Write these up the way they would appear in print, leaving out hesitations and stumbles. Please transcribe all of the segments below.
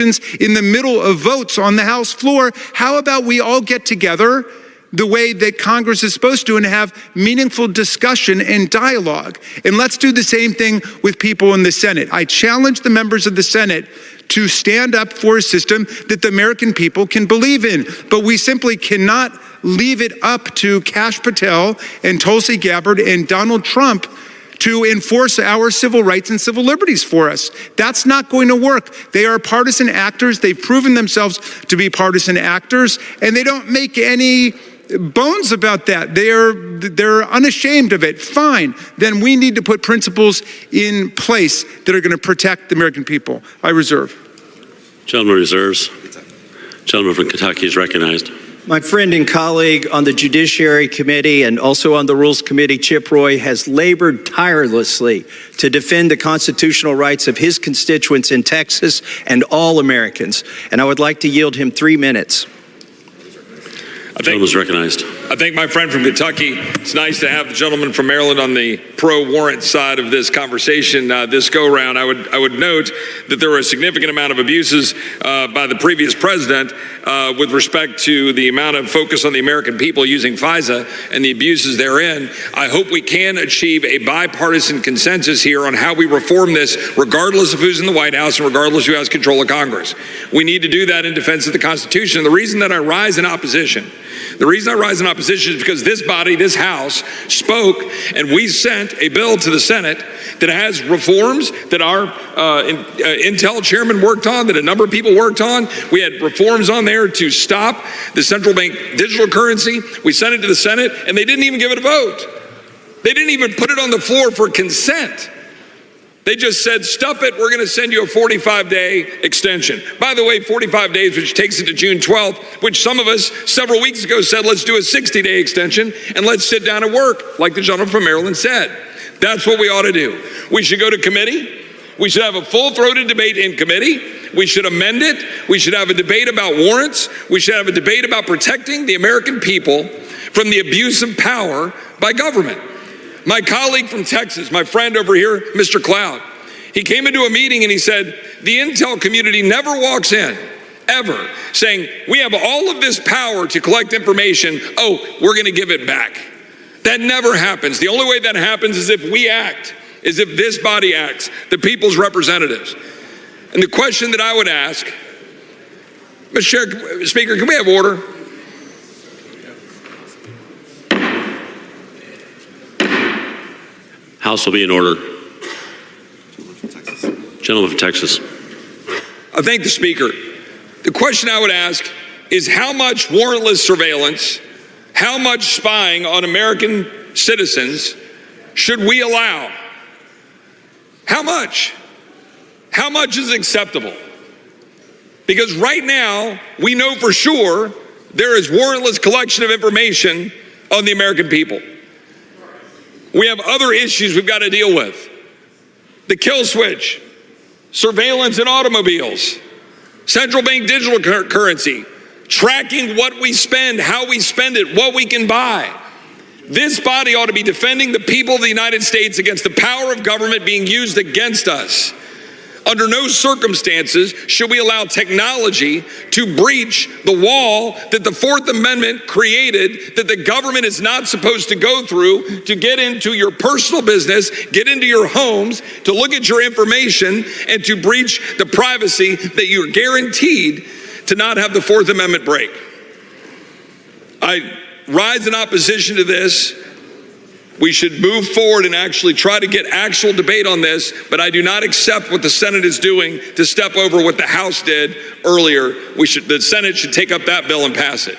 in the middle of votes on the House floor. How about we all get together the way that Congress is supposed to and have meaningful discussion and dialogue? And let's do the same thing with people in the Senate. I challenge the members of the Senate to stand up for a system that the American people can believe in. But we simply cannot leave it up to Kash Patel and Tulsi Gabbard and Donald Trump to enforce our civil rights and civil liberties for us. That's not going to work. They are partisan actors. They've proven themselves to be partisan actors, and they don't make any bones about that. They're unashamed of it. Fine. Then we need to put principles in place that are going to protect the American people. I reserve. Gentleman reserves. Gentleman from Kentucky is recognized. My friend and colleague on the Judiciary Committee and also on the Rules Committee, Chip Roy, has labored tirelessly to defend the constitutional rights of his constituents in Texas and all Americans. And I would like to yield him 3 minutes. Gentleman is recognized. I thank my friend from Kentucky. It's nice to have the gentleman from Maryland on the pro-warrant side of this conversation this go-round. I would note that there were a significant amount of abuses by the previous president with respect to the amount of focus on the American people using FISA and the abuses therein. I hope we can achieve a bipartisan consensus here on how we reform this, regardless of who's in the White House and regardless of who has control of Congress. We need to do that in defense of the Constitution. The reason that I rise in opposition is because this body, this House, spoke, and we sent a bill to the Senate that has reforms that our Intel chairman worked on, that a number of people worked on. We had reforms on there to stop the central bank digital currency. We sent it to the Senate, and they didn't even give it a vote. They didn't even put it on the floor for consent. They just said, stuff it, we're going to send you a 45-day extension. By the way, 45 days, which takes it to June 12th, which some of us several weeks ago said, let's do a 60-day extension and let's sit down and work, like the gentleman from Maryland said. That's what we ought to do. We should go to committee. We should have a full-throated debate in committee. We should amend it. We should have a debate about warrants. We should have a debate about protecting the American people from the abuse of power by government. My colleague from Texas, my friend over here, Mr. Cloud, he came into a meeting and he said, the Intel community never walks in, ever, saying, we have all of this power to collect information, oh, we're going to give it back. That never happens. The only way that happens is if we act, is if this body acts, the people's representatives. And the question that I would ask, Mr. Speaker, can we have order? House will be in order. Gentleman from Texas. I thank the Speaker. The question I would ask is how much warrantless surveillance, how much spying on American citizens should we allow? How much? How much is acceptable? Because right now, we know for sure there is warrantless collection of information on the American people. We have other issues we've got to deal with. The kill switch, surveillance in automobiles, central bank digital currency, tracking what we spend, how we spend it, what we can buy. This body ought to be defending the people of the United States against the power of government being used against us. Under no circumstances should we allow technology to breach the wall that the Fourth Amendment created, that the government is not supposed to go through to get into your personal business, get into your homes, to look at your information, and to breach the privacy that you're guaranteed to not have the Fourth Amendment break. I rise in opposition to this. We should move forward and actually try to get actual debate on this, but I do not accept what the Senate is doing to step over what the House did earlier. The Senate should take up that bill and pass it.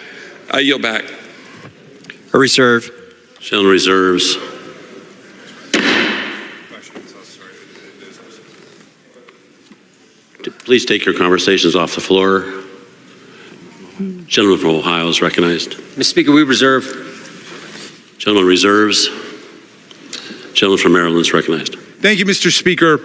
I yield back. I reserve. Gentleman reserves. Please take your conversations off the floor. Gentleman from Ohio is recognized. Mr. Speaker, we reserve. Gentleman reserves. Gentleman from Maryland is recognized. Thank you, Mr. Speaker.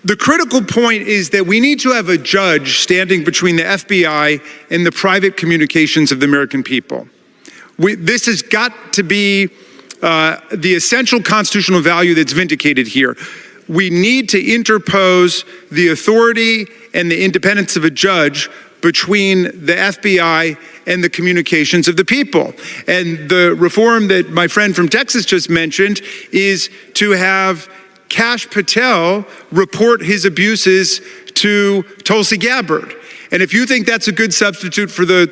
The critical point is that we need to have a judge standing between the FBI and the private communications of the American people. This has got to be the essential constitutional value that's vindicated here. we need to interpose the authority and the independence of a judge between the FBI and the communications of the people. And the reform that my friend from Texas just mentioned is to have Kash Patel report his abuses to Tulsi Gabbard. And if you think that's a good substitute for the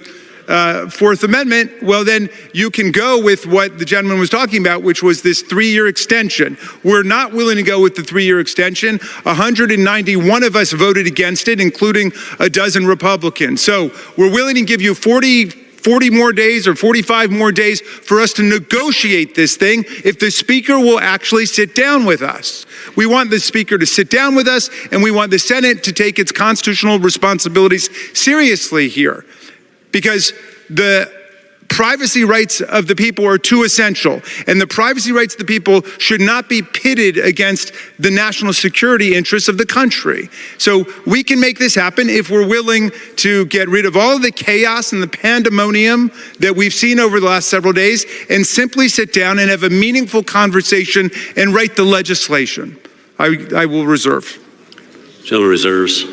Fourth Amendment, well, then you can go with what the gentleman was talking about, which was this 3-year extension. We're not willing to go with the 3-year extension. 191 of us voted against it, including a dozen Republicans. So we're willing to give you 40 more days or 45 more days for us to negotiate this thing if the Speaker will actually sit down with us. We want the Speaker to sit down with us, and we want the Senate to take its constitutional responsibilities seriously here, because the privacy rights of the people are too essential, and the privacy rights of the people should not be pitted against the national security interests of the country. So we can make this happen if we're willing to get rid of all of the chaos and the pandemonium that we've seen over the last several days and simply sit down and have a meaningful conversation and write the legislation. I will reserve. Gentleman reserves.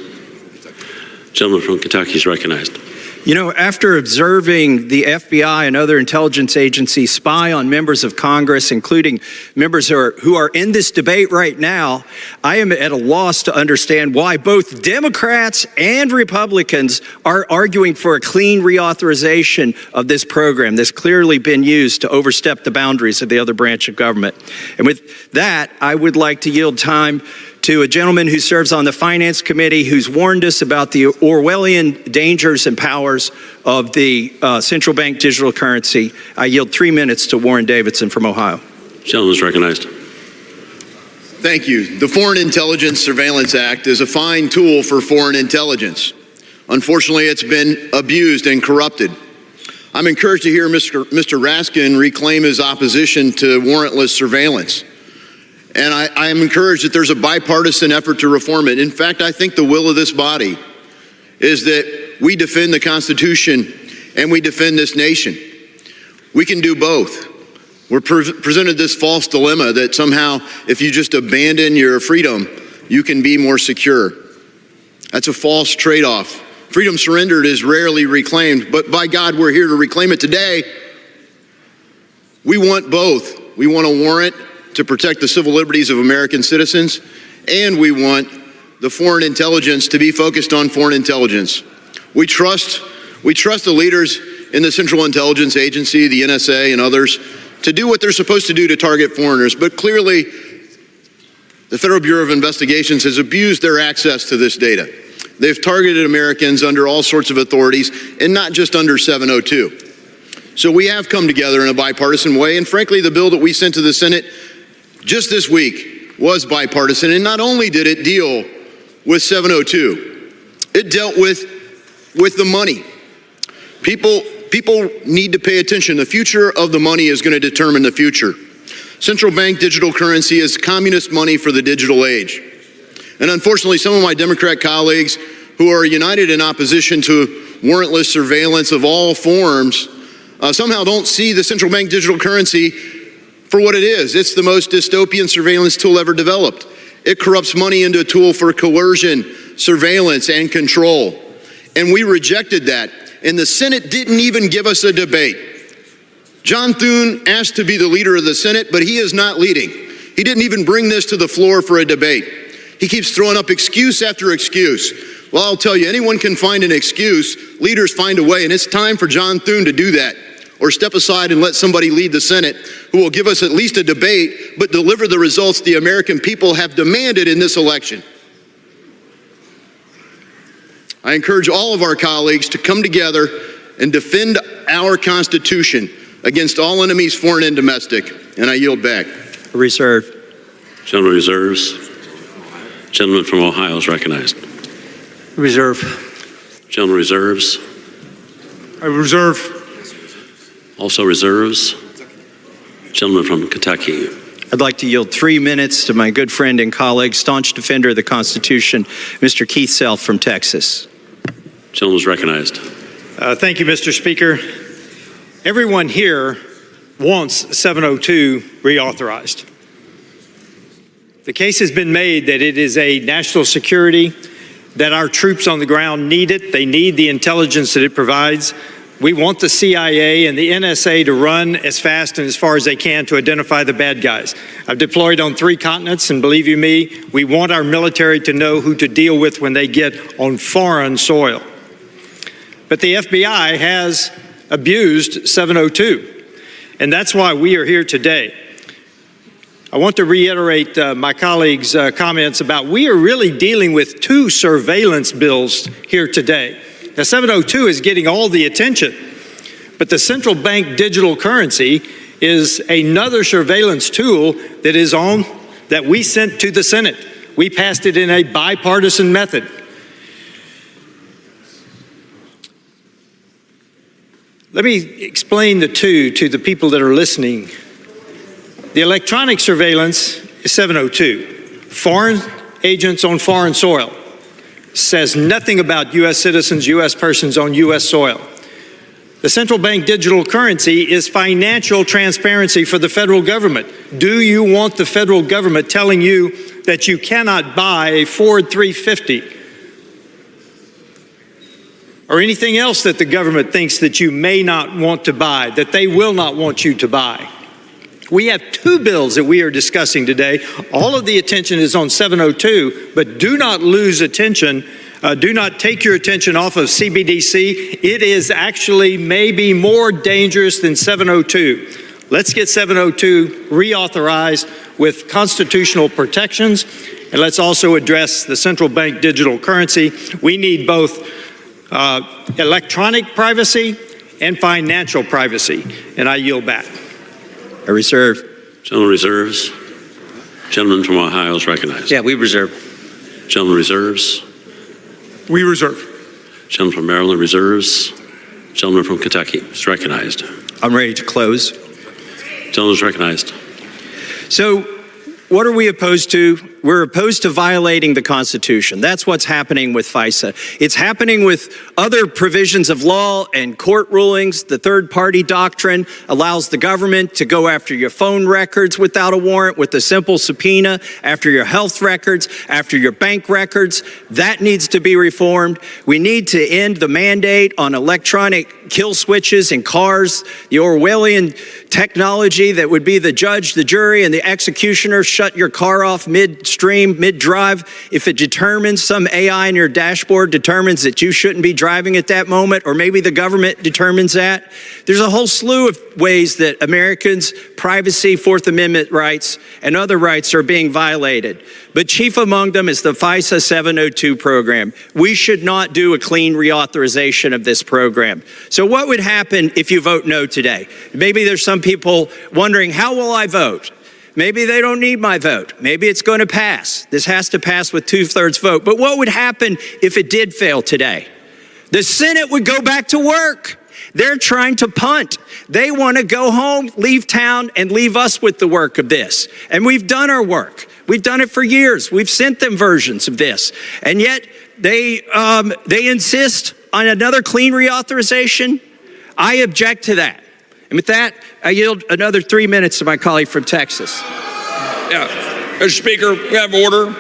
Gentleman from Kentucky is recognized. You know, after observing the FBI and other intelligence agencies spy on members of Congress, including members who are in this debate right now, I am at a loss to understand why both Democrats and Republicans are arguing for a clean reauthorization of this program that's clearly been used to overstep the boundaries of the other branch of government. And with that, I would like to yield time to a gentleman who serves on the Finance Committee, who's warned us about the Orwellian dangers and powers of the central bank digital currency. I yield 3 minutes to Warren Davidson from Ohio. Gentleman is recognized. Thank you. The Foreign Intelligence Surveillance Act is a fine tool for foreign intelligence. Unfortunately, it's been abused and corrupted. I'm encouraged to hear Mr. Raskin reclaim his opposition to warrantless surveillance. And I am encouraged that there's a bipartisan effort to reform it. In fact, I think the will of this body is that we defend the Constitution and we defend this nation. We can do both. We're presented this false dilemma that somehow if you just abandon your freedom, you can be more secure. That's a false trade-off. Freedom surrendered is rarely reclaimed, but by God, we're here to reclaim it today. We want both. We want a warrant to protect the civil liberties of American citizens, and we want the foreign intelligence to be focused on foreign intelligence. We trust the leaders in the Central Intelligence Agency, the NSA, and others to do what they're supposed to do to target foreigners, but clearly the Federal Bureau of Investigations has abused their access to this data. They've targeted Americans under all sorts of authorities, and not just under 702. So we have come together in a bipartisan way, and frankly, the bill that we sent to the Senate just this week was bipartisan, and not only did it deal with 702, it dealt with the money. People need to pay attention. The future of the money is going to determine the future. Central bank digital currency is communist money for the digital age. And unfortunately, some of my Democrat colleagues who are united in opposition to warrantless surveillance of all forms somehow don't see the central bank digital currency for what it is. It's the most dystopian surveillance tool ever developed. It corrupts money into a tool for coercion, surveillance, and control. And we rejected that. And the Senate didn't even give us a debate. John Thune asked to be the leader of the Senate, but he is not leading. He didn't even bring this to the floor for a debate. He keeps throwing up excuse after excuse. Well, I'll tell you, anyone can find an excuse. Leaders find a way, and it's time for John Thune to do that. Or step aside and let somebody lead the Senate who will give us at least a debate, but deliver the results the American people have demanded in this election. I encourage all of our colleagues to come together and defend our Constitution against all enemies, foreign and domestic. And I yield back. Reserve. Gentleman reserves. Gentleman from Ohio is recognized. Reserve. Gentleman reserves. I reserve. Also reserves. Gentleman from Kentucky. I'd like to yield 3 minutes to my good friend and colleague, staunch defender of the Constitution, Mr. Keith Self from Texas. Gentleman is recognized. Thank you, Mr. Speaker. Everyone here wants 702 reauthorized. The case has been made that it is a national security, that our troops on the ground need it. They need the intelligence that it provides. We want the CIA and the NSA to run as fast and as far as they can to identify the bad guys. I've deployed on 3 continents, and believe you me, we want our military to know who to deal with when they get on foreign soil. But the FBI has abused 702, and that's why we are here today. I want to reiterate my colleagues' comments about we are really dealing with 2 surveillance bills here today. Now, 702 is getting all the attention, but the central bank digital currency is another surveillance tool that we sent to the Senate. We passed it in a bipartisan method. Let me explain the two to the people that are listening. The electronic surveillance is 702. Foreign agents on foreign soil. Says nothing about U.S. citizens, U.S. persons on U.S. soil. The central bank digital currency is financial transparency for the federal government. Do you want the federal government telling you that you cannot buy a Ford 350 or anything else that the government thinks that you may not want to buy, that they will not want you to buy? We have 2 bills that we are discussing today. All of the attention is on 702, but do not lose attention. Do not take your attention off of CBDC. It is actually maybe more dangerous than 702. Let's get 702 reauthorized with constitutional protections, and let's also address the central bank digital currency. We need both electronic privacy and financial privacy, and I yield back. I reserve. Gentleman reserves. Gentleman from Ohio is recognized. Yeah, we reserve. Gentleman reserves. We reserve. Gentleman from Maryland reserves. Gentleman from Kentucky is recognized. I'm ready to close. Gentleman is recognized. So, what are we opposed to? We're opposed to violating the Constitution. That's what's happening with FISA. It's happening with other provisions of law and court rulings. The third-party doctrine allows the government to go after your phone records without a warrant with a simple subpoena, after your health records, after your bank records. That needs to be reformed. We need to end the mandate on electronic kill switches in cars, the Orwellian technology that would be the judge, the jury, and the executioner shut your car off midstream, mid-drive. If it determines, some AI in your dashboard determines that you shouldn't be driving at that moment, or maybe the government determines that. There's a whole slew of ways that Americans' privacy, Fourth Amendment rights, and other rights are being violated. But chief among them is the FISA 702 program. We should not do a clean reauthorization of this program. So what would happen if you vote no today? Maybe there's some people wondering, how will I vote? Maybe they don't need my vote. Maybe it's going to pass. This has to pass with 2/3 vote. But what would happen if it did fail today? The Senate would go back to work. They're trying to punt. They want to go home, leave town, and leave us with the work of this. And we've done our work. We've done it for years. We've sent them versions of this. And yet they insist on another clean reauthorization. I object to that. And with that, I yield another 3 minutes to my colleague from Texas. Yeah, Mr. Speaker, we have order.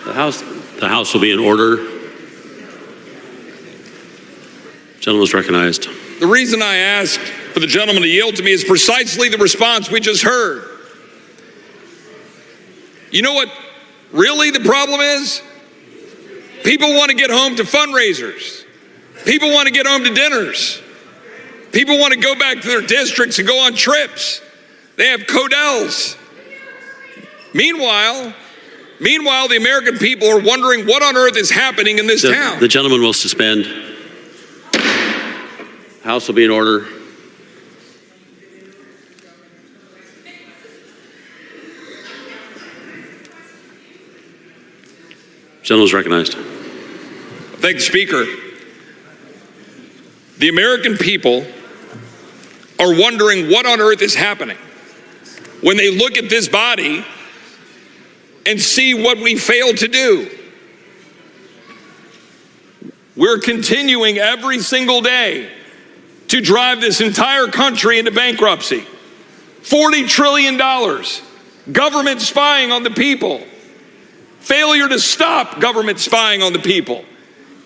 The House will be in order. Gentleman is recognized. The reason I asked for the gentleman to yield to me is precisely the response we just heard. You know what really the problem is? People want to get home to fundraisers. People want to get home to dinners. People want to go back to their districts and go on trips. They have Codels. Meanwhile, the American people are wondering what on earth is happening in this town. The gentleman will suspend. House will be in order. Gentleman is recognized. Thank the Speaker. The American people are wondering what on earth is happening when they look at this body and see what we failed to do. We're continuing every single day to drive this entire country into bankruptcy. $40 trillion government spying on the people, failure to stop government spying on the people,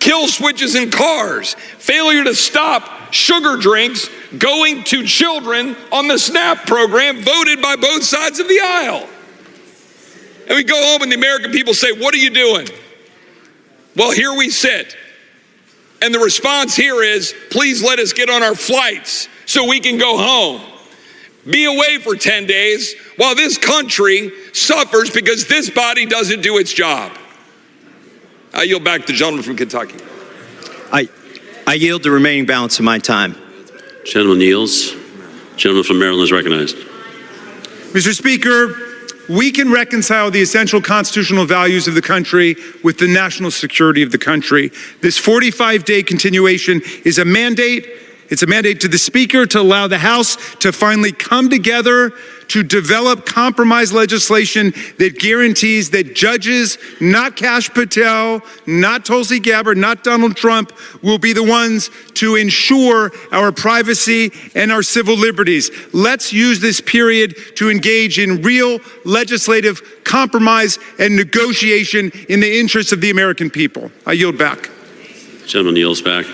kill switches in cars, failure to stop sugar drinks going to children on the SNAP program voted by both sides of the aisle. And we go home and the American people say, what are you doing? Well, here we sit. And the response here is, please let us get on our flights so we can go home. Be away for 10 days while this country suffers because this body doesn't do its job. I yield back to the gentleman from Kentucky. I yield the remaining balance of my time. Gentleman yields. Gentleman from Maryland is recognized. Mr. Speaker, we can reconcile the essential constitutional values of the country with the national security of the country. This 45-day continuation is a mandate. It's a mandate to the Speaker to allow the House to finally come together to develop compromise legislation that guarantees that judges, not Kash Patel, not Tulsi Gabbard, not Donald Trump, will be the ones to ensure our privacy and our civil liberties. Let's use this period to engage in real legislative compromise and negotiation in the interests of the American people. I yield back. Gentleman yields back.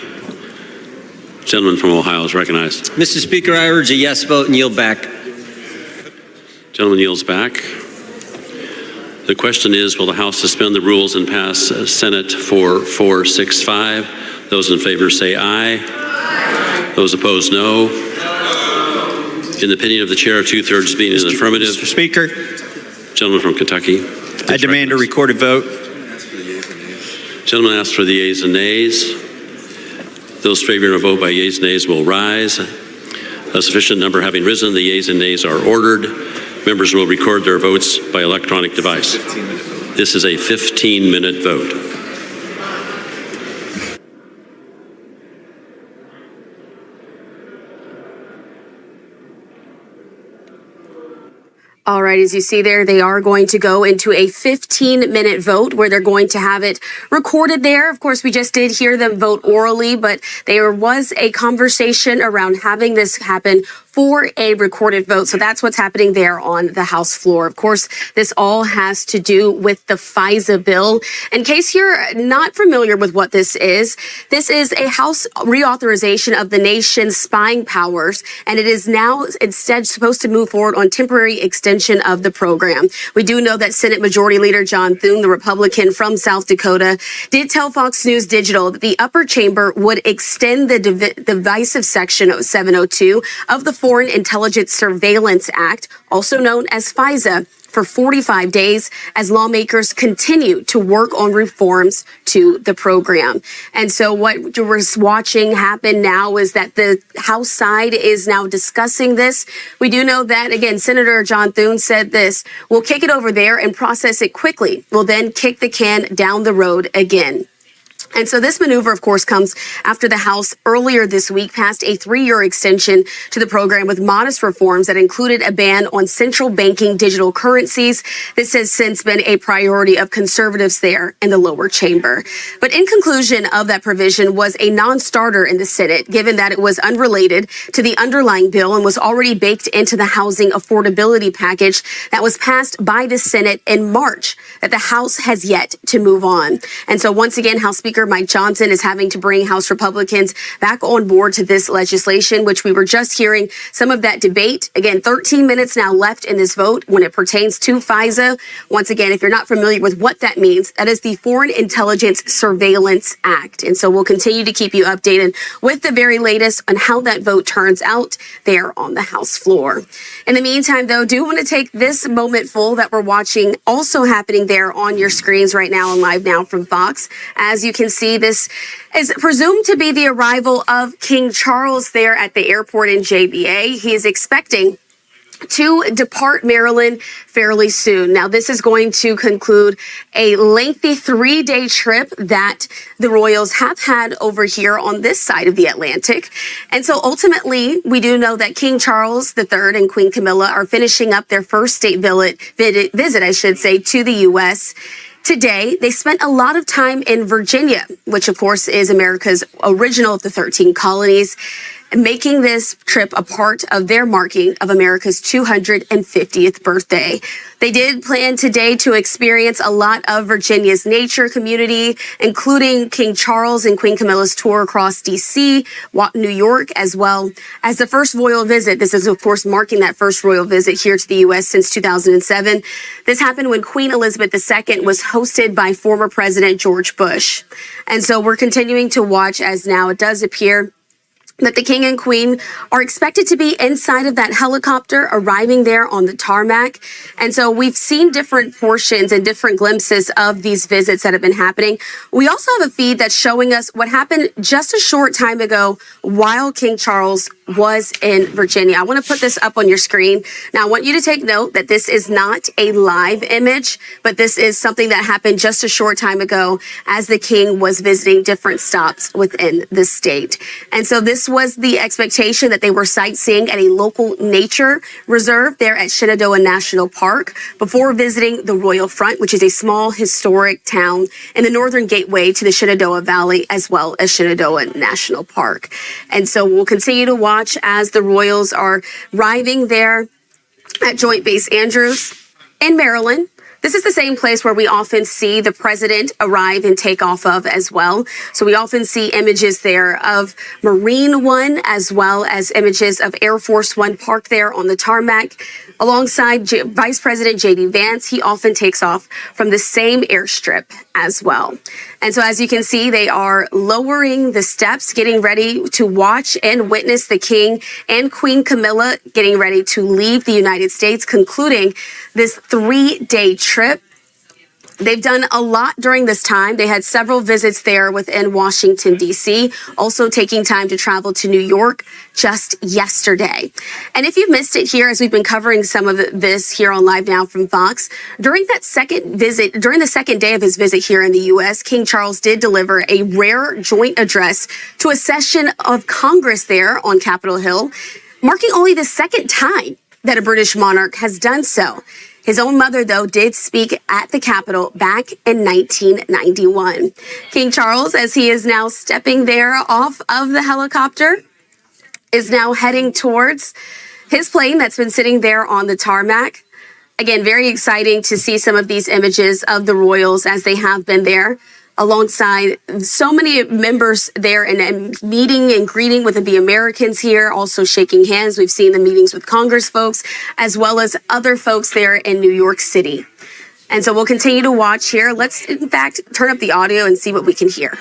Gentleman from Ohio is recognized. Mr. Speaker, I urge a yes vote and yield back. Gentleman yields back. The question is, will the House suspend the rules and pass Senate 4465? Those in favor say aye. Aye. Those opposed, no. In the opinion of the chair, 2/3 being in the affirmative. Mr. Speaker, Gentleman from Kentucky. I demand a recorded vote. Gentleman asks for the yeas and nays. Those favoring a vote by yeas and nays will rise. A sufficient number having risen, the yeas and nays are ordered. Members will record their votes by electronic device. This is a 15-minute vote. All right, as you see there, they are going to go into a 15-minute vote where they're going to have it recorded there. Of course, we just did hear them vote orally, but there was a conversation around having this happen for a recorded vote. So that's what's happening there on the House floor. Of course, this all has to do with the FISA bill. In case you're not familiar with what this is a House reauthorization of the nation's spying powers, and it is now instead supposed to move forward on temporary extension of the program. We do know that Senate Majority Leader John Thune, the Republican from South Dakota, did tell Fox News Digital that the upper chamber would extend the divisive section of 702 of the Foreign Intelligence Surveillance Act, also known as FISA, for 45 days as lawmakers continue to work on reforms to the program. And so what we're watching happen now is that the House side is now discussing this. We do know that, again, Senator John Thune said this: we'll kick it over there and process it quickly. We'll then kick the can down the road again. And so this maneuver, of course, comes after the House earlier this week passed a 3-year extension to the program with modest reforms that included a ban on central banking digital currencies. This has since been a priority of conservatives there in the lower chamber. But in conclusion of that provision was a non-starter in the Senate, given that it was unrelated to the underlying bill and was already baked into the housing affordability package that was passed by the Senate in March, that the House has yet to move on. And so once again, House Speaker Mike Johnson is having to bring House Republicans back on board to this legislation, which we were just hearing some of that debate. Again, 13 minutes now left in this vote when it pertains to FISA. Once again, if you're not familiar with what that means, that is the Foreign Intelligence Surveillance Act. And so we'll continue to keep you updated with the very latest on how that vote turns out there on the House floor. In the meantime, though, do want to take this moment full that we're watching also happening there on your screens right now and live now from Fox. As you can see, this is presumed to be the arrival of King Charles there at the airport in JBA. He is expecting to depart Maryland fairly soon. Now, this is going to conclude a lengthy 3-day trip that the Royals have had over here on this side of the Atlantic. And so ultimately, we do know that King Charles III and Queen Camilla are finishing up their first state visit, to the U.S. Today, they spent a lot of time in Virginia, which of course is America's original of the 13 colonies. making this trip a part of their marking of America's 250th birthday. They did plan today to experience a lot of Virginia's nature community, including King Charles and Queen Camilla's tour across D.C., New York, as well as the first royal visit. This is, of course, marking that first royal visit here to the U.S. since 2007. This happened when Queen Elizabeth II was hosted by former President George Bush. And so we're continuing to watch as now it does appear that the king and queen are expected to be inside of that helicopter arriving there on the tarmac. And so we've seen different portions and different glimpses of these visits that have been happening. We also have a feed that's showing us what happened just a short time ago while King Charles was in Virginia. I want to put this up on your screen. Now, I want you to take note that this is not a live image, but this is something that happened just a short time ago as the king was visiting different stops within the state. And so this was the expectation that they were sightseeing at a local nature reserve there at Shenandoah National Park before visiting the Royal Front, which is a small historic town in the northern gateway to the Shenandoah Valley, as well as Shenandoah National Park. And so we'll continue to watch as the Royals are arriving there at Joint Base Andrews in Maryland. This is the same place where we often see the president arrive and take off of as well. So we often see images there of Marine One as well as images of Air Force One parked there on the tarmac. Alongside Vice President J.D. Vance, he often takes off from the same airstrip as well. And so as you can see, they are lowering the steps, getting ready to watch and witness the King and Queen Camilla getting ready to leave the United States, concluding this 3-day trip. They've done a lot during this time. They had several visits there within Washington, D.C., also taking time to travel to New York just yesterday. And if you missed it here, as we've been covering some of this here on Live Now from Fox, during the second day of his visit here in the U.S., King Charles did deliver a rare joint address to a session of Congress there on Capitol Hill, marking only the second time that a British monarch has done so. His own mother, though, did speak at the Capitol back in 1991. King Charles, as he is now stepping there off of the helicopter, is now heading towards his plane that's been sitting there on the tarmac. Again, very exciting to see some of these images of the royals as they have been there, alongside so many members there and meeting and greeting with the Americans here, also shaking hands. We've seen the meetings with Congress folks, as well as other folks there in New York City. And so we'll continue to watch here. Let's, in fact, turn up the audio and see what we can hear.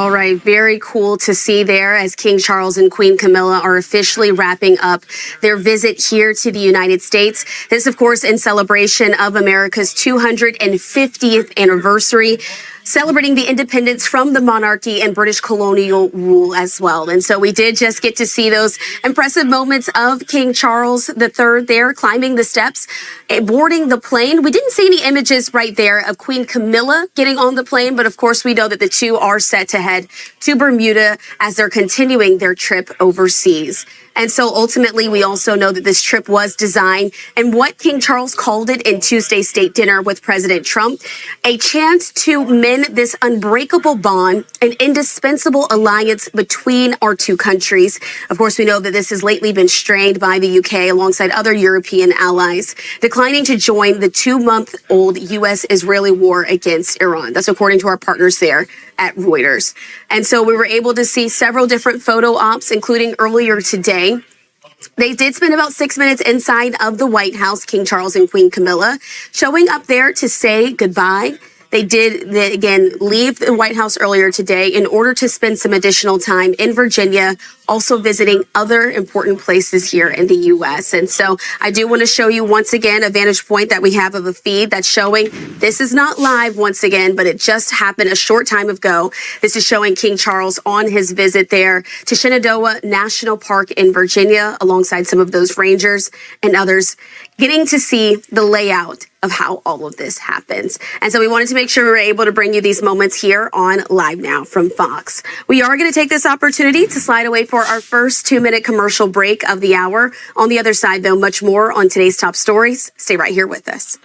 All right, very cool to see there as King Charles and Queen Camilla are officially wrapping up their visit here to the United States. This, of course, in celebration of America's 250th anniversary, celebrating the independence from the monarchy and British colonial rule as well. And so we did just get to see those impressive moments of King Charles III there climbing the steps, boarding the plane. We didn't see any images right there of Queen Camilla getting on the plane, but of course we know that the two are set to head to Bermuda as they're continuing their trip overseas. And so ultimately, we also know that this trip was designed and what King Charles called it in Tuesday's state dinner with President Trump, a chance to mend this unbreakable bond, an indispensable alliance between our two countries. Of course, we know that this has lately been strained by the UK alongside other European allies, declining to join the 2-month-old U.S.-Israeli war against Iran. That's according to our partners there at Reuters. And so we were able to see several different photo ops, including earlier today. They did spend about 6 minutes inside of the White House, King Charles and Queen Camilla, showing up there to say goodbye. They did, again, leave the White House earlier today in order to spend some additional time in Virginia, also visiting other important places here in the U.S. And so I do want to show you once again a vantage point that we have of a feed that's showing this is not live once again, but it just happened a short time ago. This is showing King Charles on his visit there to Shenandoah National Park in Virginia, alongside some of those rangers and others, getting to see the layout of how all of this happens. And so we wanted to make sure we were able to bring you these moments here on Live Now from Fox. We are going to take this opportunity to slide away for our first 2-minute commercial break of the hour. On the other side, though, much more on today's top stories. Stay right here with us.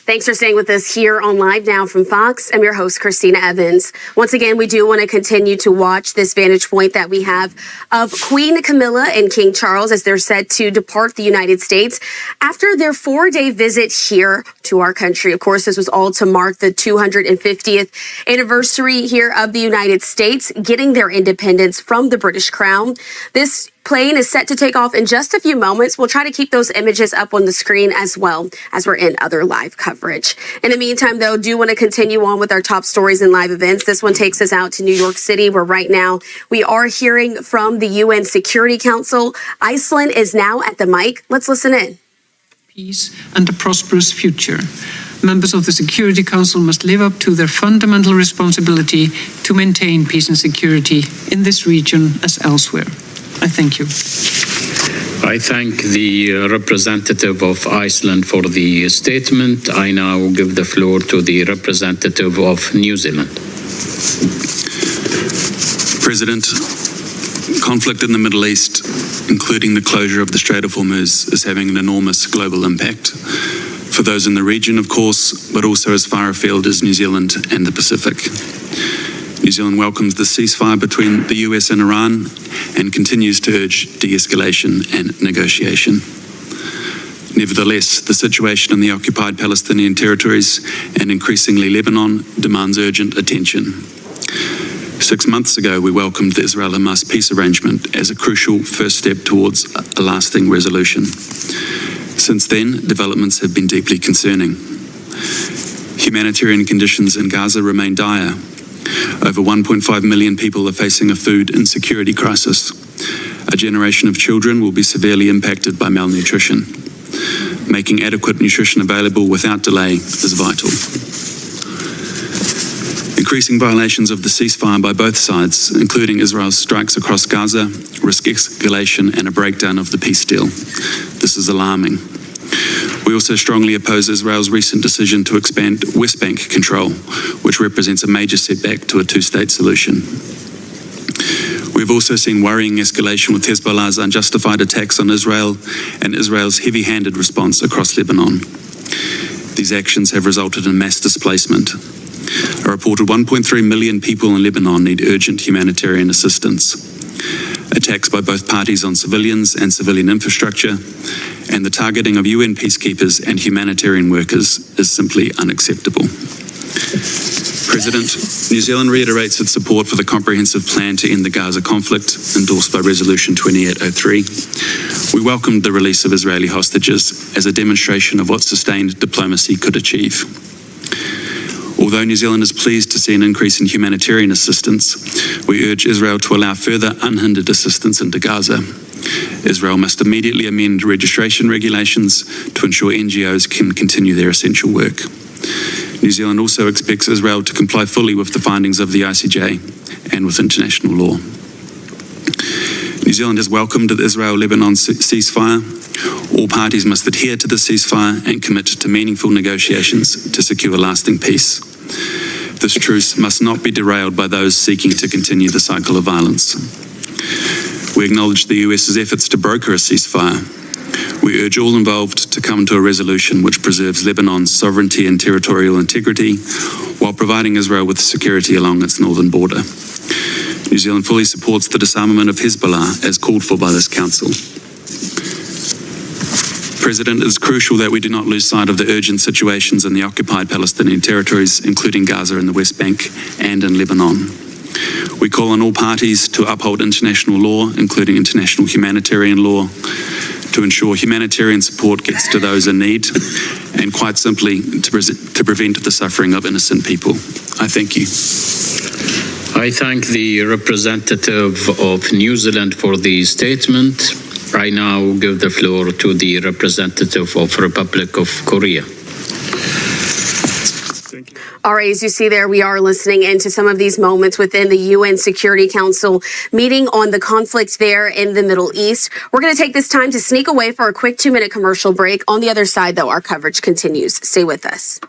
Thanks for staying with us here on Live Now from Fox. I'm your host, Christina Evans. Once again, we do want to continue to watch this vantage point that we have of Queen Camilla and King Charles as they're set to depart the United States after their 4-day visit here to our country. Of course, this was all to mark the 250th anniversary here of the United States, getting their independence from the British Crown. This plane is set to take off in just a few moments. We'll try to keep those images up on the screen as well as we're in other live coverage. In the meantime, though, do want to continue on with our top stories and live events. This one takes us out to New York City, where right now we are hearing from the UN Security Council. Iceland is now at the mic. Let's listen in. Peace and a prosperous future. Members of the Security Council must live up to their fundamental responsibility to maintain peace and security in this region as elsewhere. I thank you. I thank the representative of Iceland for the statement. I now give the floor to the representative of New Zealand. President, conflict in the Middle East, including the closure of the Strait of Hormuz, is having an enormous global impact for those in the region, of course, but also as far afield as New Zealand and the Pacific. New Zealand welcomes the ceasefire between the US and Iran and continues to urge de-escalation and negotiation. Nevertheless, the situation in the occupied Palestinian territories and increasingly Lebanon demands urgent attention. 6 months ago, we welcomed the Israel-Hamas peace arrangement as a crucial first step towards a lasting resolution. Since then, developments have been deeply concerning. Humanitarian conditions in Gaza remain dire. Over 1.5 million people are facing a food insecurity crisis. A generation of children will be severely impacted by malnutrition. Making adequate nutrition available without delay is vital. Increasing violations of the ceasefire by both sides, including Israel's strikes across Gaza, risk escalation and a breakdown of the peace deal. This is alarming. We also strongly oppose Israel's recent decision to expand West Bank control, which represents a major setback to a two-state solution. We've also seen worrying escalation with Hezbollah's unjustified attacks on Israel and Israel's heavy-handed response across Lebanon. These actions have resulted in mass displacement. A reported 1.3 million people in Lebanon need urgent humanitarian assistance. Attacks by both parties on civilians and civilian infrastructure, and the targeting of UN peacekeepers and humanitarian workers is simply unacceptable. President, New Zealand reiterates its support for the comprehensive plan to end the Gaza conflict, endorsed by Resolution 2803. We welcomed the release of Israeli hostages as a demonstration of what sustained diplomacy could achieve. Although New Zealand is pleased to see an increase in humanitarian assistance, we urge Israel to allow further unhindered assistance into Gaza. Israel must immediately amend registration regulations to ensure NGOs can continue their essential work. New Zealand also expects Israel to comply fully with the findings of the ICJ and with international law. New Zealand has welcomed the Israel-Lebanon ceasefire. All parties must adhere to the ceasefire and commit to meaningful negotiations to secure lasting peace. This truce must not be derailed by those seeking to continue the cycle of violence. We acknowledge the US's efforts to broker a ceasefire. We urge all involved to come to a resolution which preserves Lebanon's sovereignty and territorial integrity while providing Israel with security along its northern border. New Zealand fully supports the disarmament of Hezbollah as called for by this Council. President, it is crucial that we do not lose sight of the urgent situations in the occupied Palestinian territories, including Gaza and the West Bank and in Lebanon. We call on all parties to uphold international law, including international humanitarian law, to ensure humanitarian support gets to those in need, and quite simply to prevent the suffering of innocent people. I thank you. I thank the representative of New Zealand for the statement. I now give the floor to the representative of Republic of Korea. All right, as you see there, we are listening into some of these moments within the UN Security Council meeting on the conflict there in the Middle East. We're going to take this time to sneak away for a quick 2-minute commercial break. On the other side, though, our coverage continues. Stay with us.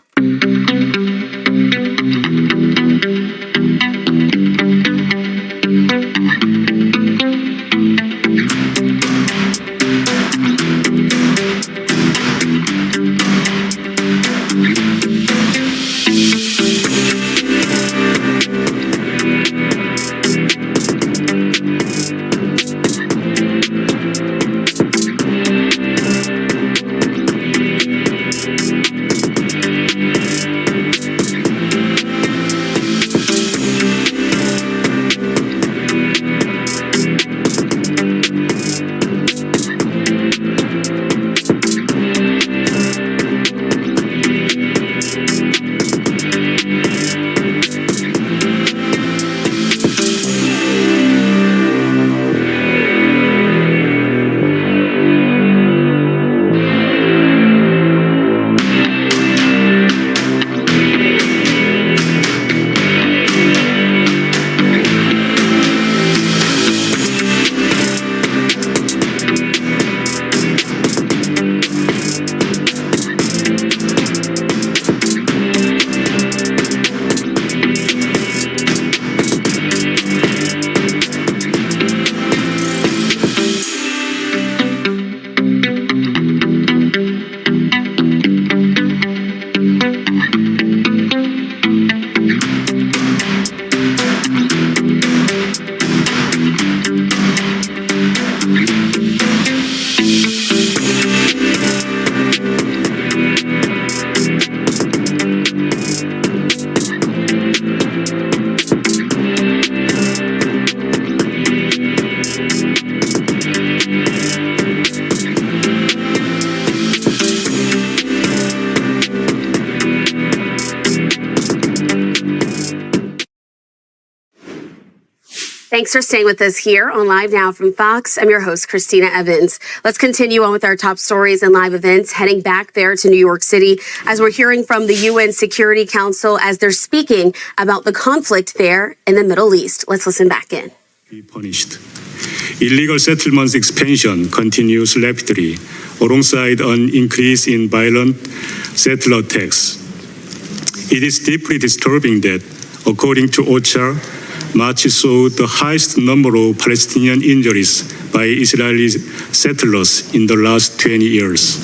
Thanks for staying with us here on Live Now from Fox. I'm your host, Christina Evans. Let's continue on with our top stories and live events, heading back there to New York City as we're hearing from the UN Security Council as they're speaking about the conflict there in the Middle East. Let's listen back in. Be punished. Illegal settlements expansion continues rapidly alongside an increase in violent settler attacks. It is deeply disturbing that, according to OCHA, March saw the highest number of Palestinian injuries by Israeli settlers in the last 20 years.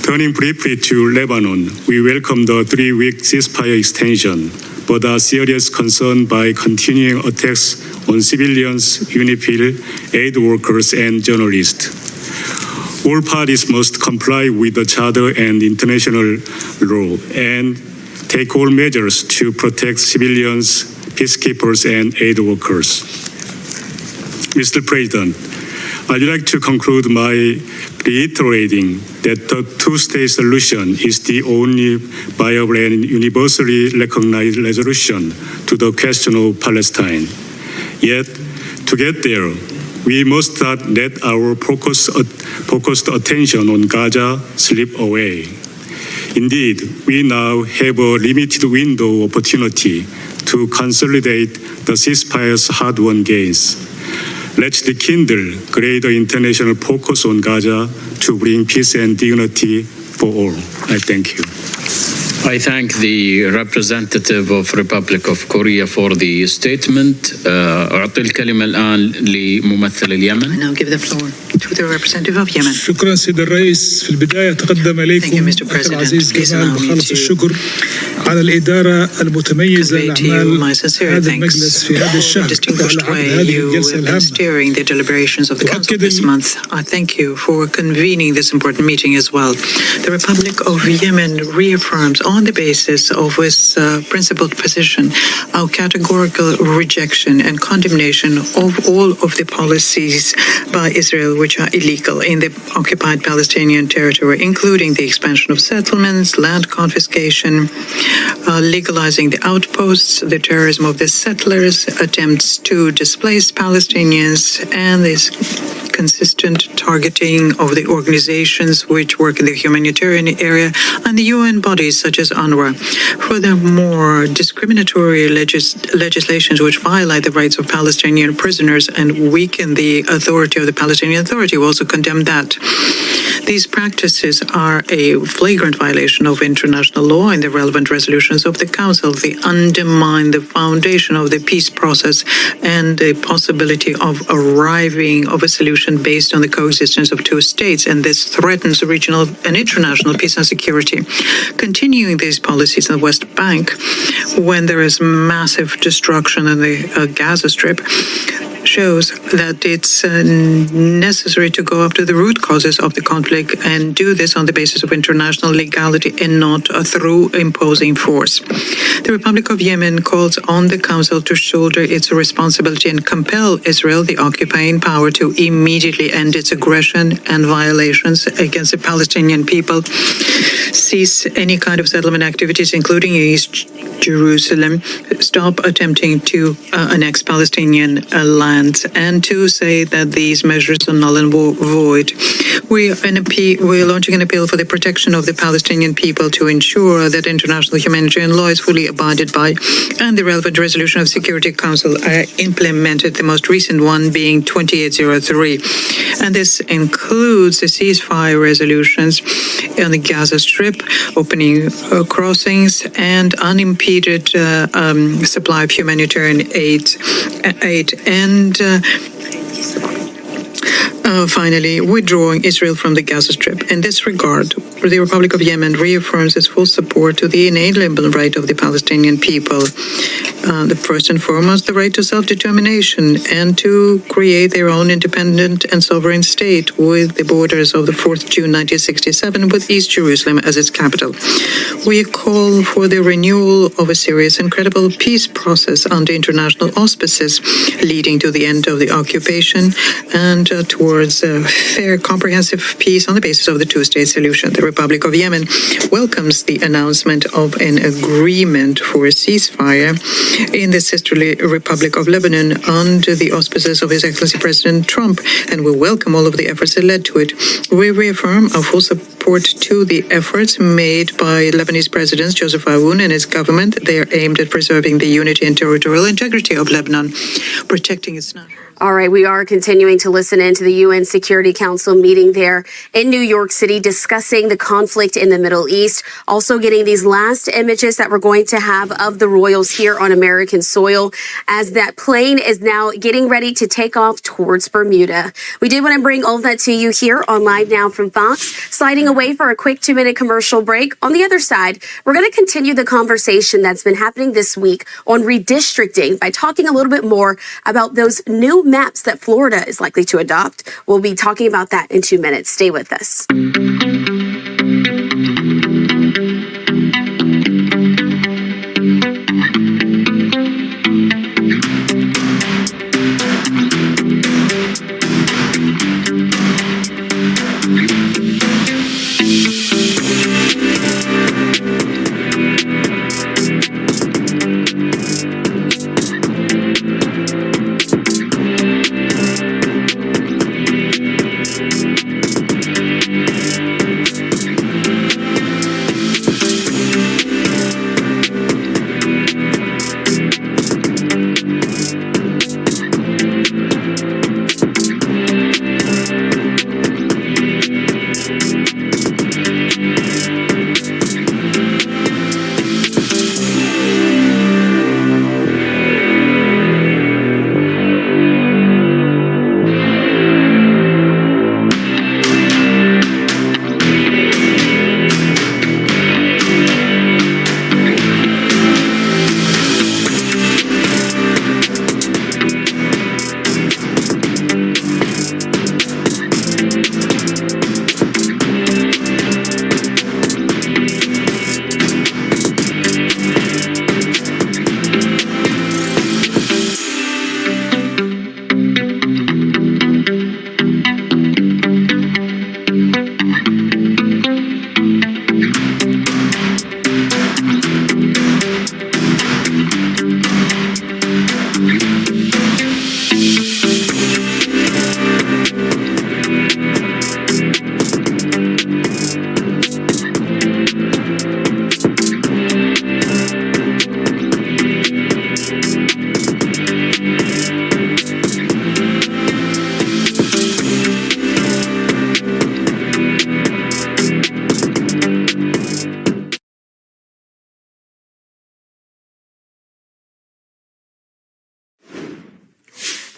Turning briefly to Lebanon, we welcome the 3-week ceasefire extension, but are serious concerned by continuing attacks on civilians, UNIFIL, aid workers, and journalists. All parties must comply with the Charter and international law and take all measures to protect civilians, peacekeepers, and aid workers. Mr. President, I'd like to conclude by reiterating that the two-state solution is the only viable and universally recognized resolution to the question of Palestine. Yet, to get there, we must not let our focused attention on Gaza slip away. Indeed, we now have a limited window of opportunity to consolidate the ceasefire's hard-won gains. Let's rekindle greater international focus on Gaza to bring peace and dignity for all. I thank you. I thank the representative of Republic of Korea for the statement. أعطي الكلمة الآن لممثل اليمن. I now give the floor to the representative of Yemen. شكرا سيد الرئيس. في البداية أتقدم إليكم أخي العزيز جمال بخالص الشكر على الإدارة المتميزة لأعمال هذا المجلس في هذا الشهر وعلى عقد هذه الجلسة الهامة. The deliberations of the Council this month. I thank you for convening this important meeting as well. The Republic of Yemen reaffirms on the basis of its principled position our categorical rejection and condemnation of all of the policies by Israel which are illegal in the occupied Palestinian territory, including the expansion of settlements, land confiscation, legalizing the outposts, the terrorism of the settlers, attempts to displace Palestinians, and this consistent targeting of the organizations which work in the humanitarian area and the UN bodies such as UNRWA. Furthermore, discriminatory legislations which violate the rights of Palestinian prisoners and weaken the authority of the Palestinian Authority will also condemn that. These practices are a flagrant violation of international law and the relevant resolutions of the Council. They undermine the foundation of the peace process and the possibility of arriving of a solution based on the coexistence of two states, and this threatens regional and international peace and security. Continuing these policies in the West Bank, when there is massive destruction in the Gaza Strip, shows that it's necessary to go after the root causes of the conflict and do this on the basis of international legality and not through imposing force. The Republic of Yemen calls on the Council to shoulder its responsibility and compel Israel, the occupying power, to immediately end its aggression and violations against the Palestinian people, cease any kind of settlement activities, including East Jerusalem, stop attempting to annex Palestinian lands, and to say that these measures are null and void. We're launching an appeal for the protection of the Palestinian people to ensure that international humanitarian law is fully abided by and the relevant resolution of Security Council are implemented, the most recent one being 2803. And this includes the ceasefire resolutions on the Gaza Strip, opening crossings, and unimpeded supply of humanitarian aid and finally, withdrawing Israel from the Gaza Strip. In this regard, the Republic of Yemen reaffirms its full support to the inalienable right of the Palestinian people. The first and foremost, the right to self-determination and to create their own independent and sovereign state with the borders of the 4th June 1967 with East Jerusalem as its capital. We call for the renewal of a serious and credible peace process under international auspices, leading to the end of the occupation and toward towards a fair, comprehensive peace on the basis of the two-state solution. The Republic of Yemen welcomes the announcement of an agreement for a ceasefire in the sisterly Republic of Lebanon under the auspices of His Excellency President Trump, and we welcome all of the efforts that led to it. We reaffirm our full support to the efforts made by Lebanese President Joseph Aoun and his government. They are aimed at preserving the unity and territorial integrity of Lebanon, protecting its national. All right, we are continuing to listen into the UN Security Council meeting there in New York City, discussing the conflict in the Middle East, also getting these last images that we're going to have of the royals here on American soil as that plane is now getting ready to take off towards Bermuda. We did want to bring all of that to you here on Live Now from Fox, sliding away for a quick 2-minute commercial break. On the other side, we're going to continue the conversation that's been happening this week on redistricting by talking a little bit more about those new maps that Florida is likely to adopt. We'll be talking about that in 2 minutes. Stay with us.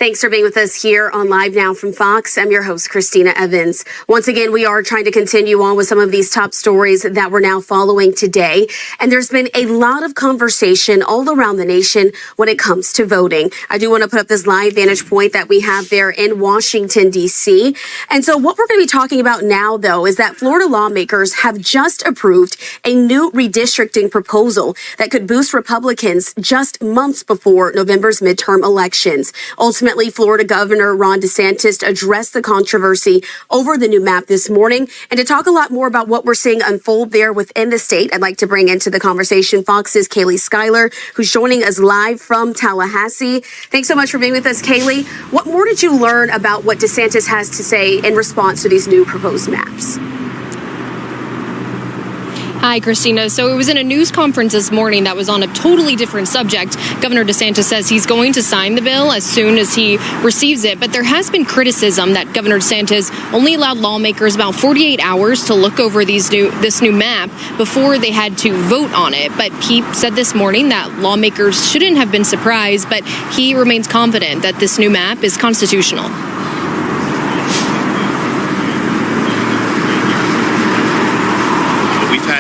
Thanks for being with us here on Live Now from Fox. I'm your host, Christina Evans. Once again, we are trying to continue on with some of these top stories that we're now following today. And there's been a lot of conversation all around the nation when it comes to voting. I do want to put up this live vantage point that we have there in Washington, D.C. And so what we're going to be talking about now, though, is that Florida lawmakers have just approved a new redistricting proposal that could boost Republicans just months before November's midterm elections. Ultimately, Florida Governor Ron DeSantis addressed the controversy over the new map this morning. And to talk a lot more about what we're seeing unfold there within the state, I'd like to bring into the conversation Fox's Kaylee Schuyler, who's joining us live from Tallahassee. Thanks so much for being with us, Kaylee. What more did you learn about what DeSantis has to say in response to these new proposed maps? Hi, Christina. So it was in a news conference this morning that was on a totally different subject. Governor DeSantis says he's going to sign the bill as soon as he receives it. But there has been criticism that Governor DeSantis only allowed lawmakers about 48 hours to look over this new map before they had to vote on it. But he said this morning that lawmakers shouldn't have been surprised, but he remains confident that this new map is constitutional.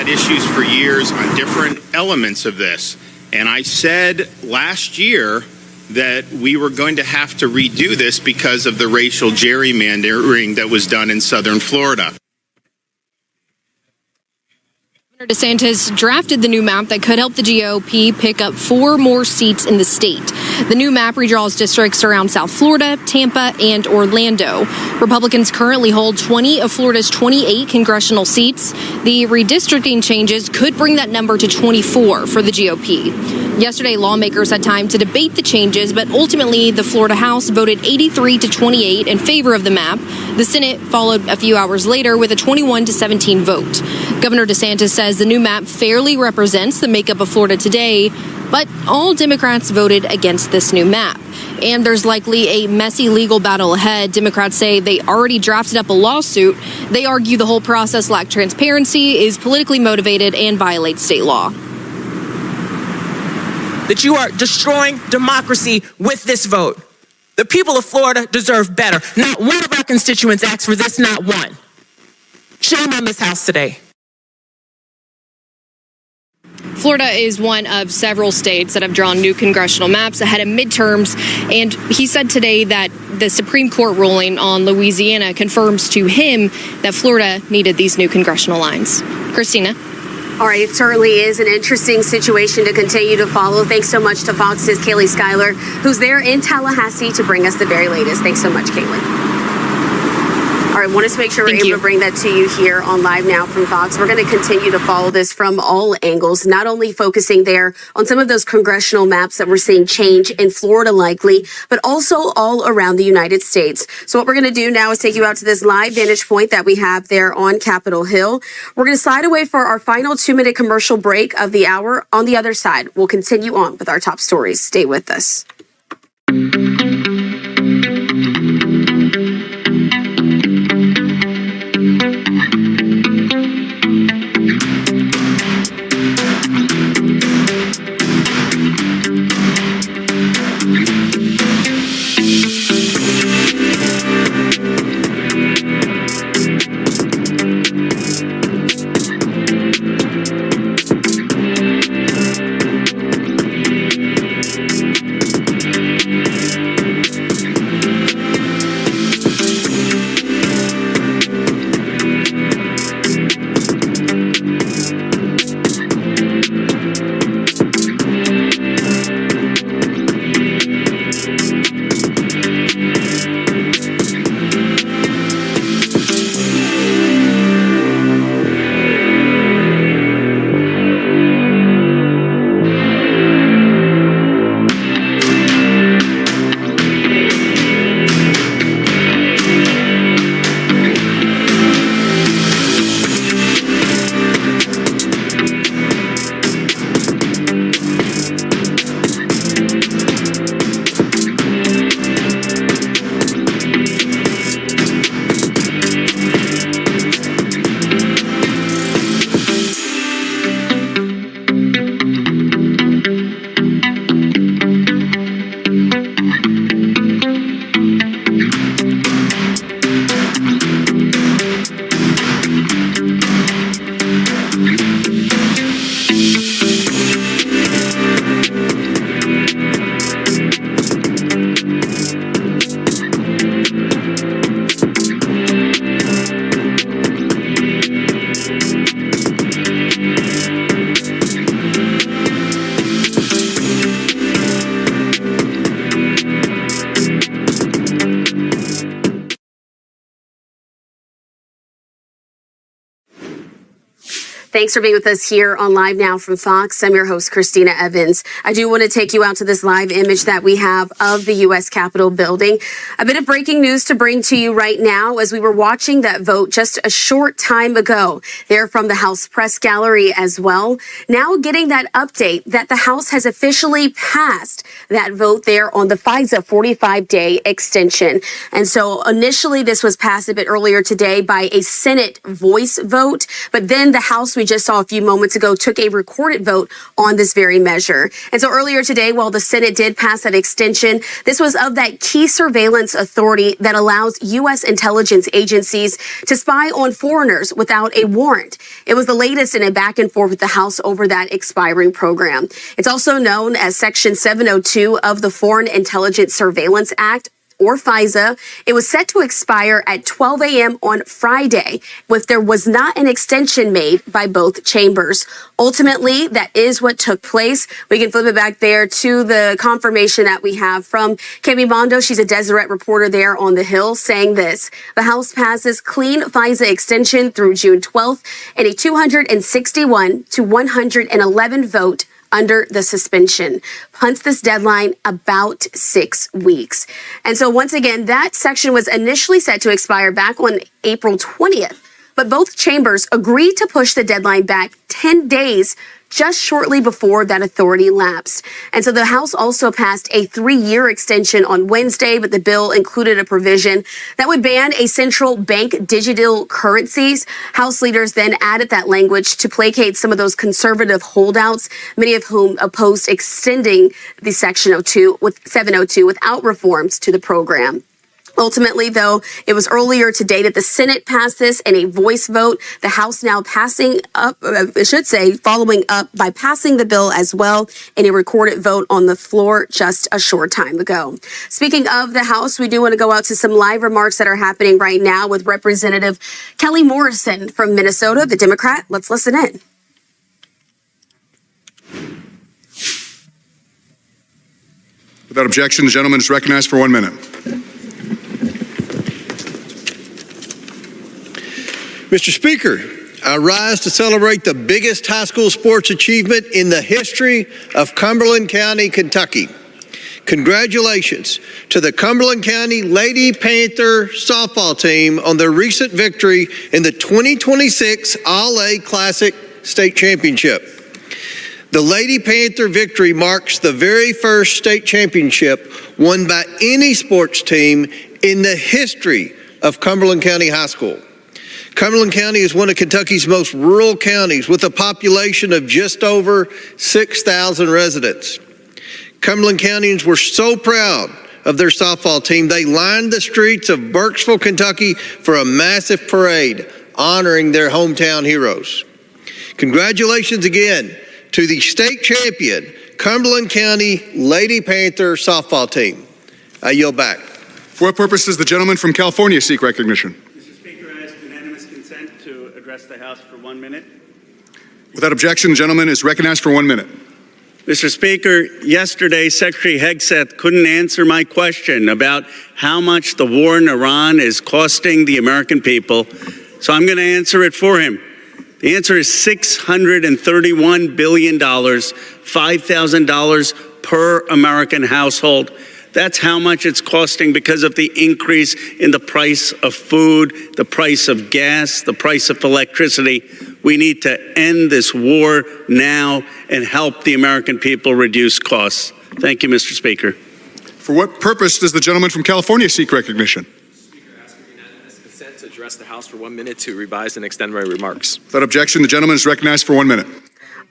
Issues for years on different elements of this. And I said last year that we were going to have to redo this because of the racial gerrymandering that was done in southern Florida. DeSantis drafted the new map that could help the GOP pick up 4 more seats in the state. The new map redraws districts around South Florida, Tampa, and Orlando. Republicans currently hold 20 of Florida's 28 congressional seats. The redistricting changes could bring that number to 24 for the GOP. Yesterday, lawmakers had time to debate the changes, but ultimately the Florida House voted 83-28 in favor of the map. The Senate followed a few hours later with a 21-17 vote. Governor DeSantis says the new map fairly represents the makeup of Florida today, but all Democrats voted against this new map. And there's likely a messy legal battle ahead. Democrats say they already drafted up a lawsuit. They argue the whole process lacked transparency, is politically motivated, and violates state law. That you are destroying democracy with this vote. The people of Florida deserve better. Not one of our constituents asked for this, not one. Shame on this House today. Florida is one of several states that have drawn new congressional maps ahead of midterms, and he said today that the Supreme Court ruling on Louisiana confirms to him that Florida needed these new congressional lines. Christina. All right, it certainly is an interesting situation to continue to follow. Thanks so much to Fox's Kaylee Schuyler, who's there in Tallahassee to bring us the very latest. Thanks so much, Kaylee. All right, want to make sure we're able to bring that to you here on Live Now from Fox. We're going to continue to follow this from all angles, not only focusing there on some of those congressional maps that we're seeing change in Florida likely, but also all around the United States. So what we're going to do now is take you out to this live vantage point that we have there on Capitol Hill. We're going to slide away for our final 2-minute commercial break of the hour. On the other side, we'll continue on with our top stories. Stay with us. Thanks for being with us here on Live Now from Fox. I'm your host, Christina Evans. I do want to take you out to this live image that we have of the U.S. Capitol building. A bit of breaking news to bring to you right now as we were watching that vote just a short time ago. There from the House Press Gallery as well. Now getting that update that the House has officially passed that vote there on the FISA 45-day extension. And so initially this was passed a bit earlier today by a Senate voice vote, but then the House, we just saw a few moments ago, took a recorded vote on this very measure. And so earlier today, while the Senate did pass that extension, this was of that key surveillance authority that allows U.S. intelligence agencies to spy on foreigners without a warrant. It was the latest in a back and forth with the House over that expiring program. It's also known as Section 702 of the Foreign Intelligence Surveillance Act, or FISA. It was set to expire at 12 a.m. on Friday, if there was not an extension made by both chambers. Ultimately, that is what took place. We can flip it back there to the confirmation that we have from Kemi Mondo. She's a Deseret reporter there on the Hill, saying this: the House passes clean FISA extension through June 12th in a 261 to 111 vote under the suspension, punts this deadline about 6 weeks. And so once again, that section was initially set to expire back on April 20th, but both chambers agreed to push the deadline back 10 days just shortly before that authority lapsed. And so the House also passed a 3-year extension on Wednesday, but the bill included a provision that would ban a central bank digital currencies. House leaders then added that language to placate some of those conservative holdouts, many of whom opposed extending the Section 702 without reforms to the program. Ultimately, though, it was earlier today that the Senate passed this in a voice vote. The House now following up by passing the bill as well in a recorded vote on the floor just a short time ago. Speaking of the House, we do want to go out to some live remarks that are happening right now with Representative Kelly Morrison from Minnesota, the Democrat. Let's listen in. Without objection, the gentleman is recognized for 1 minute. Mr. Speaker, I rise to celebrate the biggest high school sports achievement in the history of Cumberland County, Kentucky. Congratulations to the Cumberland County Lady Panther softball team on their recent victory in the 2026 All-A Classic State Championship. The Lady Panther victory marks the very first state championship won by any sports team in the history of Cumberland County High School. Cumberland County is one of Kentucky's most rural counties with a population of just over 6,000 residents. Cumberland Countyans were so proud of their softball team, they lined the streets of Burkesville, Kentucky for a massive parade honoring their hometown heroes. Congratulations again to the state champion Cumberland County Lady Panther softball team. I yield back. For what purpose does the gentleman from California seek recognition? The House for 1 minute. Without objection, the gentleman is recognized for 1 minute. Mr. Speaker, yesterday Secretary Hegseth couldn't answer my question about how much the war in Iran is costing the American people, so I'm going to answer it for him. The answer is $631 billion, $5,000 per American household. That's how much it's costing because of the increase in the price of food, the price of gas, the price of electricity. We need to end this war now and help the American people reduce costs. Thank you, Mr. Speaker. For what purpose does the gentleman from California seek recognition? Speaker, asking unanimous consent to address the House for 1 minute to revise and extend my remarks. Without objection, the gentleman is recognized for 1 minute.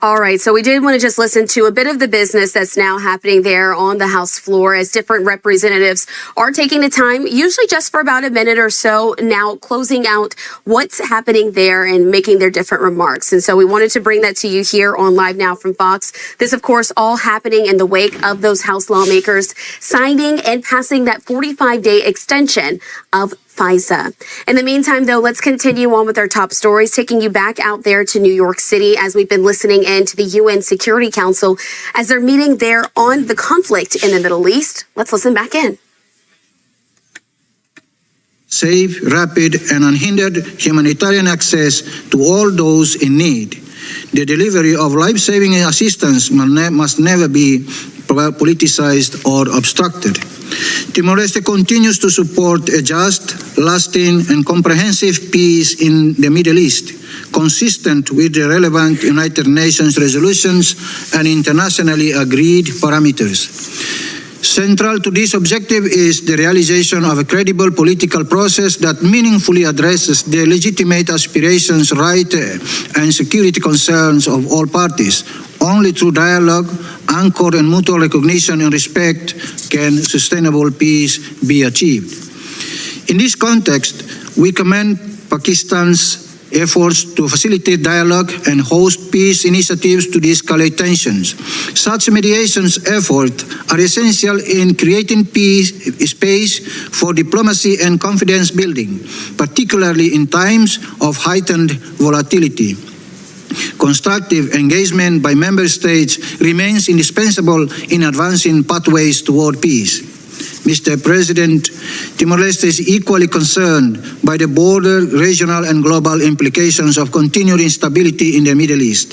All right, so we did want to just listen to a bit of the business that's now happening there on the House floor as different representatives are taking the time, usually just for about a minute or so, now closing out what's happening there and making their different remarks. And so we wanted to bring that to you here on Live Now from Fox. This, of course, all happening in the wake of those House lawmakers signing and passing that 45-day extension of FISA. In the meantime, though, let's continue on with our top stories, taking you back out there to New York City as we've been listening in to the UN Security Council as they're meeting there on the conflict in the Middle East. Let's listen back in. Safe, rapid, and unhindered humanitarian access to all those in need. The delivery of life-saving assistance must never be politicized or obstructed. Timor-Leste continues to support a just, lasting, and comprehensive peace in the Middle East, consistent with the relevant United Nations resolutions and internationally agreed parameters. Central to this objective is the realization of a credible political process that meaningfully addresses the legitimate aspirations, rights, and security concerns of all parties. Only through dialogue, anchored in mutual recognition and respect can sustainable peace be achieved. In this context, we commend Pakistan's efforts to facilitate dialogue and host peace initiatives to de-escalate tensions. Such mediation efforts are essential in creating space for diplomacy and confidence building, particularly in times of heightened volatility. Constructive engagement by member states remains indispensable in advancing pathways toward peace. Mr. President, Timor-Leste is equally concerned by the broader regional and global implications of continued instability in the Middle East.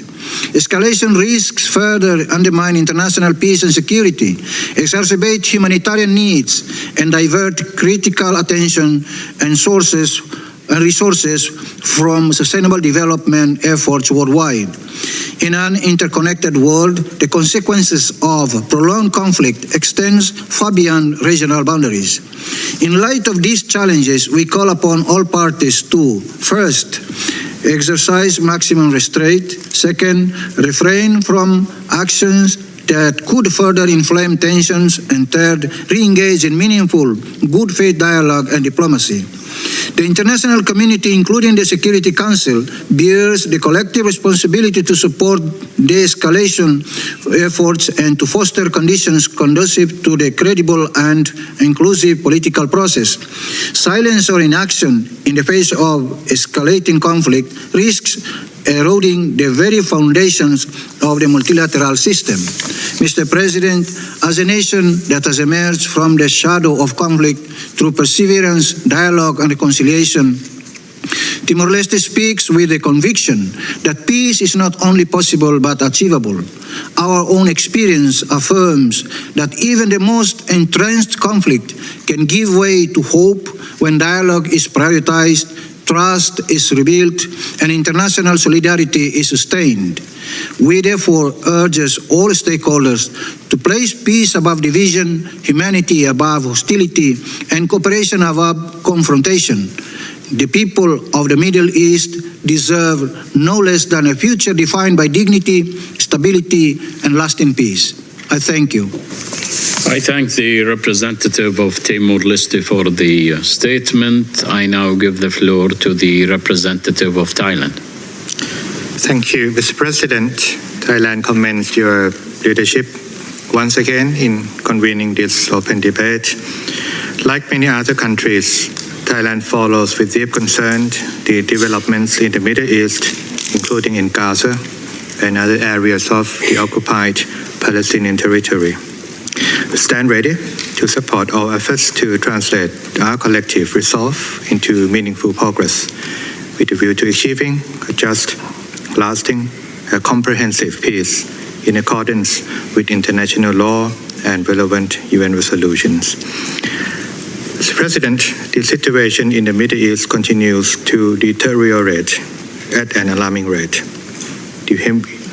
Escalation risks further undermine international peace and security, exacerbate humanitarian needs, and divert critical attention and resources from sustainable development efforts worldwide. In an interconnected world, the consequences of prolonged conflict extends far beyond regional boundaries. In light of these challenges, we call upon all parties to, first, exercise maximum restraint, second, refrain from actions that could further inflame tensions, and third, re-engage in meaningful, good faith dialogue and diplomacy. The international community, including the Security Council, bears the collective responsibility to support de-escalation efforts and to foster conditions conducive to the credible and inclusive political process. Silence or inaction in the face of escalating conflict risks eroding the very foundations of the multilateral system. Mr. President, as a nation that has emerged from the shadow of conflict through perseverance, dialogue, and reconciliation, Timor-Leste speaks with the conviction that peace is not only possible but achievable. Our own experience affirms that even the most entrenched conflict can give way to hope when dialogue is prioritized, trust is rebuilt, and international solidarity is sustained. We therefore urge all stakeholders to place peace above division, humanity above hostility, and cooperation above confrontation. The people of the Middle East deserve no less than a future defined by dignity, stability, and lasting peace. I thank you. I thank the representative of Timor-Leste for the statement. I now give the floor to the representative of Thailand. Thank you, Mr. President. Thailand commends your leadership once again in convening this open debate. Like many other countries, Thailand follows with deep concern the developments in the Middle East, including in Gaza and other areas of the occupied Palestinian territory. We stand ready to support all efforts to translate our collective resolve into meaningful progress with a view to achieving a just, lasting, and comprehensive peace in accordance with international law and relevant UN resolutions. Mr. President, the situation in the Middle East continues to deteriorate at an alarming rate. The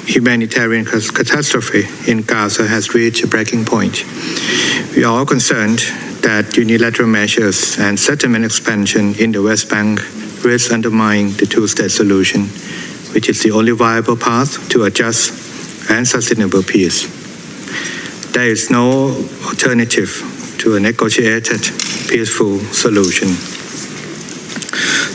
humanitarian catastrophe in Gaza has reached a breaking point. We are all concerned that unilateral measures and settlement expansion in the West Bank risk undermining the two-state solution, which is the only viable path to a just and sustainable peace. There is no alternative to a negotiated, peaceful solution.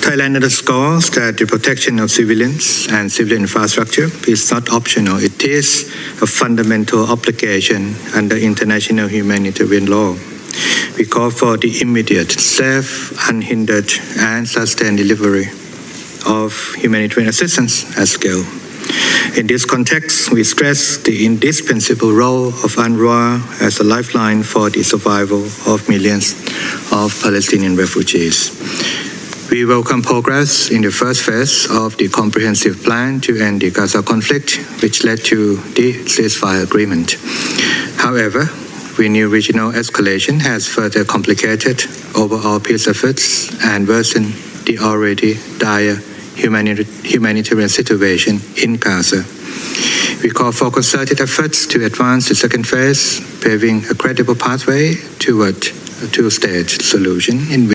Thailand underscores that the protection of civilians and civil infrastructure is not optional. It is a fundamental obligation under international humanitarian law. We call for the immediate, safe, unhindered, and sustained delivery of humanitarian assistance at scale. In this context, we stress the indispensable role of UNRWA as a lifeline for the survival of millions of Palestinian refugees. We welcome progress in the first phase of the comprehensive plan to end the Gaza conflict, which led to the ceasefire agreement. However, we knew regional escalation has further complicated overall peace efforts and worsened the already dire humanitarian situation in Gaza. We call for concerted efforts to advance the second phase, paving a credible pathway toward a two-state solution in